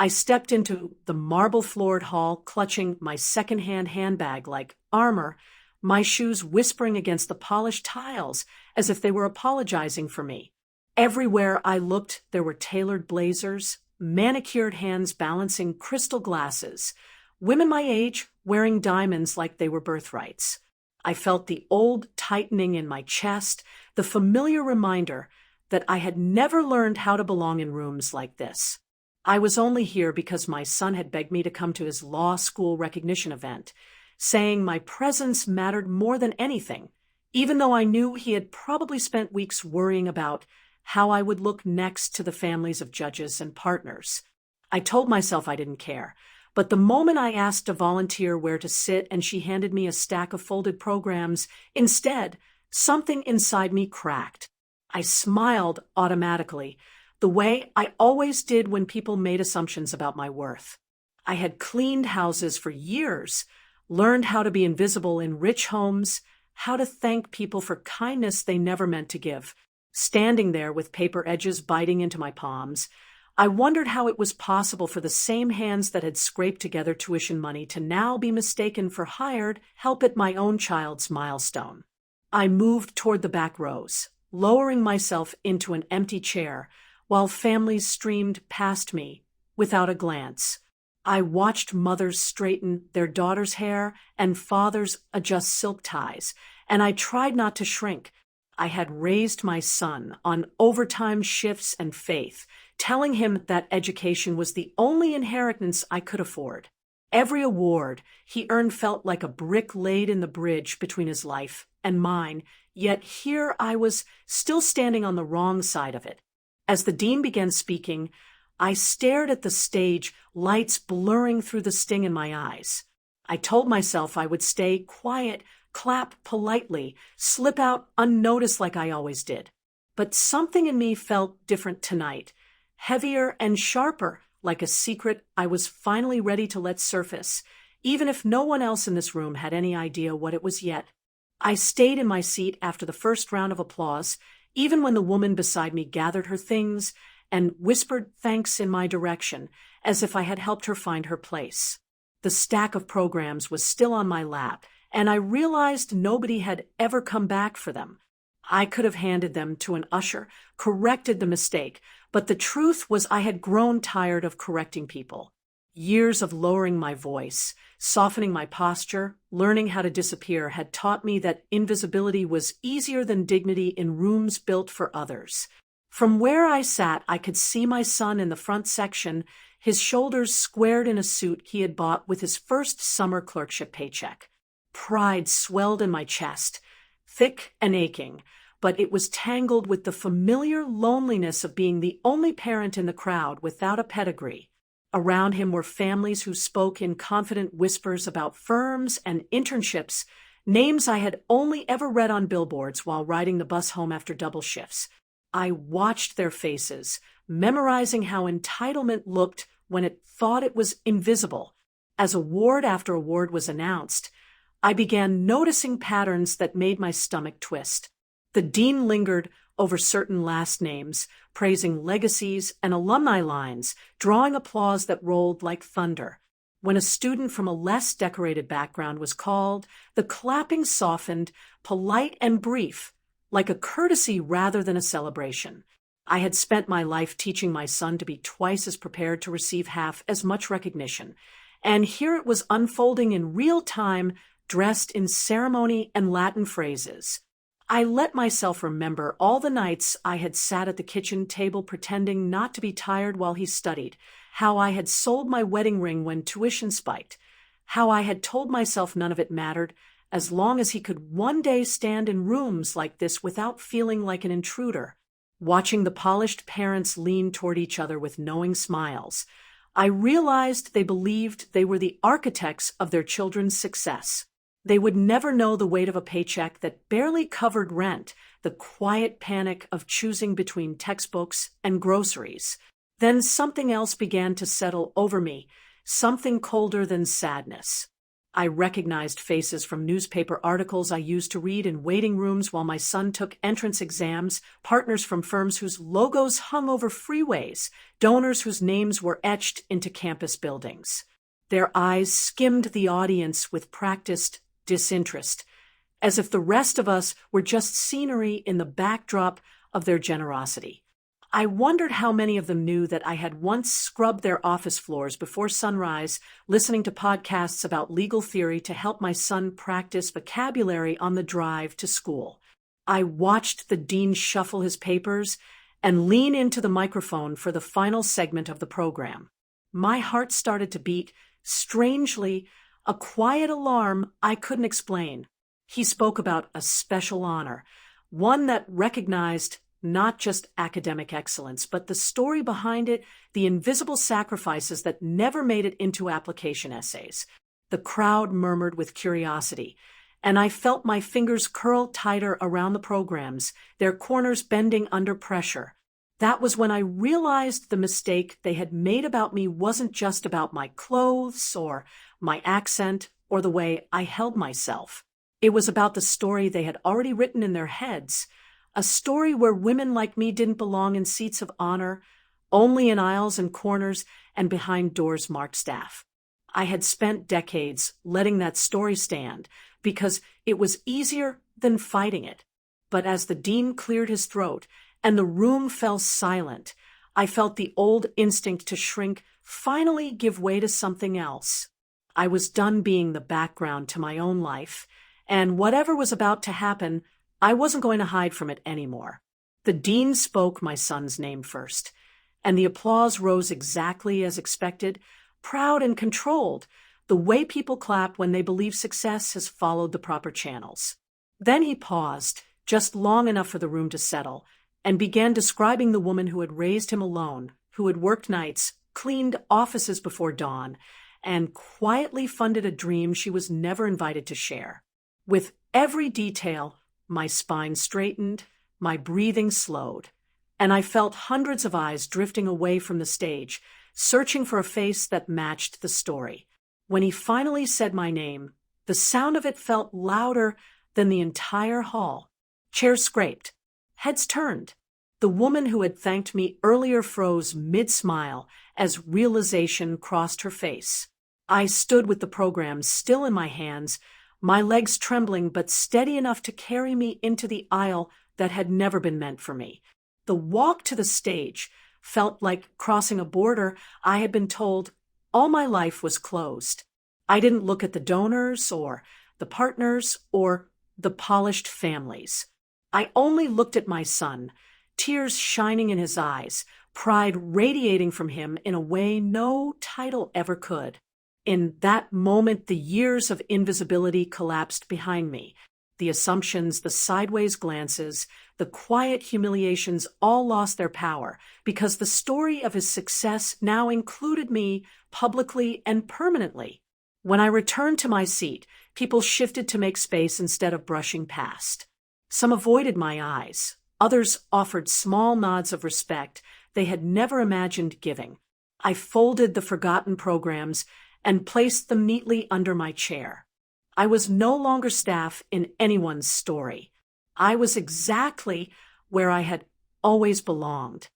I stepped into the marble-floored hall, clutching my second-hand handbag like armor, my shoes whispering against the polished tiles as if they were apologizing for me. Everywhere I looked, there were tailored blazers, manicured hands balancing crystal glasses, women my age wearing diamonds like they were birthrights. I felt the old tightening in my chest, the familiar reminder that I had never learned how to belong in rooms like this. I was only here because my son had begged me to come to his law school recognition event, saying my presence mattered more than anything, even though I knew he had probably spent weeks worrying about how I would look next to the families of judges and partners. I told myself I didn't care, but the moment I asked a volunteer where to sit and she handed me a stack of folded programs, instead, something inside me cracked. I smiled automatically, the way I always did when people made assumptions about my worth. I had cleaned houses for years, learned how to be invisible in rich homes, how to thank people for kindness they never meant to give. Standing there with paper edges biting into my palms, I wondered how it was possible for the same hands that had scraped together tuition money to now be mistaken for hired help at my own child's milestone. I moved toward the back rows, lowering myself into an empty chair, while families streamed past me without a glance. I watched mothers straighten their daughters' hair and fathers adjust silk ties, and I tried not to shrink. I had raised my son on overtime shifts and faith, telling him that education was the only inheritance I could afford. Every award he earned felt like a brick laid in the bridge between his life and mine, yet here I was still standing on the wrong side of it. As the dean began speaking, I stared at the stage, lights blurring through the sting in my eyes. I told myself I would stay quiet, clap politely, slip out unnoticed like I always did. But something in me felt different tonight, heavier and sharper, like a secret I was finally ready to let surface, even if no one else in this room had any idea what it was yet. I stayed in my seat after the first round of applause, even when the woman beside me gathered her things and whispered thanks in my direction, as if I had helped her find her place. The stack of programs was still on my lap, and I realized nobody had ever come back for them. I could have handed them to an usher, corrected the mistake, but the truth was I had grown tired of correcting people. Years of lowering my voice, softening my posture, learning how to disappear had taught me that invisibility was easier than dignity in rooms built for others. From where I sat, I could see my son in the front section, his shoulders squared in a suit he had bought with his first summer clerkship paycheck. Pride swelled in my chest, thick and aching, but it was tangled with the familiar loneliness of being the only parent in the crowd without a pedigree. Around him were families who spoke in confident whispers about firms and internships, names I had only ever read on billboards while riding the bus home after double shifts. I watched their faces, memorizing how entitlement looked when it thought it was invisible. As award after award was announced, I began noticing patterns that made my stomach twist. The dean lingered over certain last names, praising legacies and alumni lines, drawing applause that rolled like thunder. When a student from a less decorated background was called, the clapping softened, polite and brief, like a courtesy rather than a celebration. I had spent my life teaching my son to be twice as prepared to receive half as much recognition, and here it was unfolding in real time, dressed in ceremony and Latin phrases. I let myself remember all the nights I had sat at the kitchen table pretending not to be tired while he studied, how I had sold my wedding ring when tuition spiked, how I had told myself none of it mattered, as long as he could one day stand in rooms like this without feeling like an intruder. Watching the polished parents lean toward each other with knowing smiles, I realized they believed they were the architects of their children's success. They would never know the weight of a paycheck that barely covered rent, the quiet panic of choosing between textbooks and groceries. Then something else began to settle over me, something colder than sadness. I recognized faces from newspaper articles I used to read in waiting rooms while my son took entrance exams, partners from firms whose logos hung over freeways, donors whose names were etched into campus buildings. Their eyes skimmed the audience with practiced disinterest, as if the rest of us were just scenery in the backdrop of their generosity. I wondered how many of them knew that I had once scrubbed their office floors before sunrise, listening to podcasts about legal theory to help my son practice vocabulary on the drive to school. I watched the dean shuffle his papers and lean into the microphone for the final segment of the program. My heart started to beat, strangely, a quiet alarm I couldn't explain. He spoke about a special honor, one that recognized not just academic excellence, but the story behind it, the invisible sacrifices that never made it into application essays. The crowd murmured with curiosity, and I felt my fingers curl tighter around the programs, their corners bending under pressure. That was when I realized the mistake they had made about me wasn't just about my clothes or my accent or the way I held myself. It was about the story they had already written in their heads, a story where women like me didn't belong in seats of honor, only in aisles and corners and behind doors marked staff. I had spent decades letting that story stand because it was easier than fighting it. But as the dean cleared his throat and the room fell silent, I felt the old instinct to shrink finally give way to something else. I was done being the background to my own life, and whatever was about to happen, I wasn't going to hide from it anymore. The dean spoke my son's name first, and the applause rose exactly as expected, proud and controlled, the way people clap when they believe success has followed the proper channels. Then he paused, just long enough for the room to settle, and began describing the woman who had raised him alone, who had worked nights, cleaned offices before dawn, and quietly funded a dream she was never invited to share. With every detail, my spine straightened, my breathing slowed, and I felt hundreds of eyes drifting away from the stage, searching for a face that matched the story. When he finally said my name, the sound of it felt louder than the entire hall. Chairs scraped. Heads turned. The woman who had thanked me earlier froze mid-smile as realization crossed her face. I stood with the program still in my hands, my legs trembling but steady enough to carry me into the aisle that had never been meant for me. The walk to the stage felt like crossing a border I had been told all my life was closed. I didn't look at the donors or the partners or the polished families. I only looked at my son, tears shining in his eyes, pride radiating from him in a way no title ever could. In that moment, the years of invisibility collapsed behind me. The assumptions, the sideways glances, the quiet humiliations all lost their power because the story of his success now included me publicly and permanently. When I returned to my seat, people shifted to make space instead of brushing past. Some avoided my eyes. Others offered small nods of respect they had never imagined giving. I folded the forgotten programs and placed them neatly under my chair. I was no longer staff in anyone's story. I was exactly where I had always belonged.